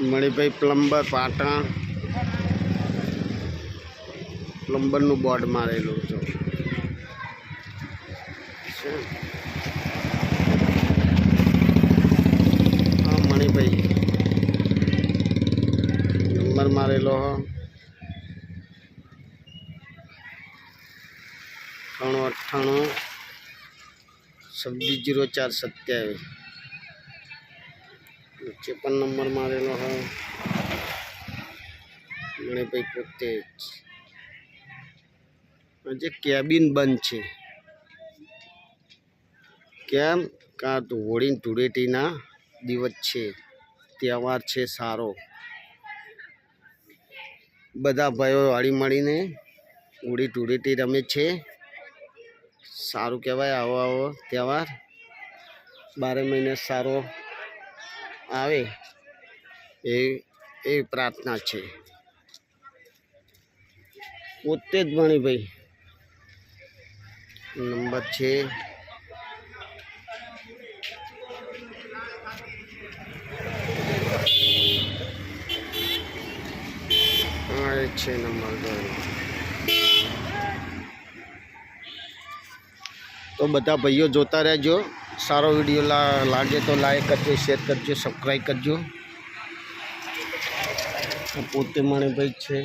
Manibhai plumber Patan પ્લમ્બરનું board મારેલું છે હા મણિભાઈ નંબર મારેલો હો 98 260427 नीचे पर नंबर मारेलो है मैंने भाई पोते जे केबिन बंद है केम का तो होड़ी धूळेटीना दिवस है तहेवार है सारो बधा भाईओ हળી મળીને હોળી ધૂળેટી રમે છે सारू कहवाय आवो आवो तहेवार 12 महीने सारो आवे ए प्रार्थना है पोते ज मणिभाई नंबर है 6 नंबर तो बता भाईओ जोता रहजो सारो वीडियो लागे तो लाइक करजो शेर करजो सब्सक्राइब करजो पोते मणिभाई है।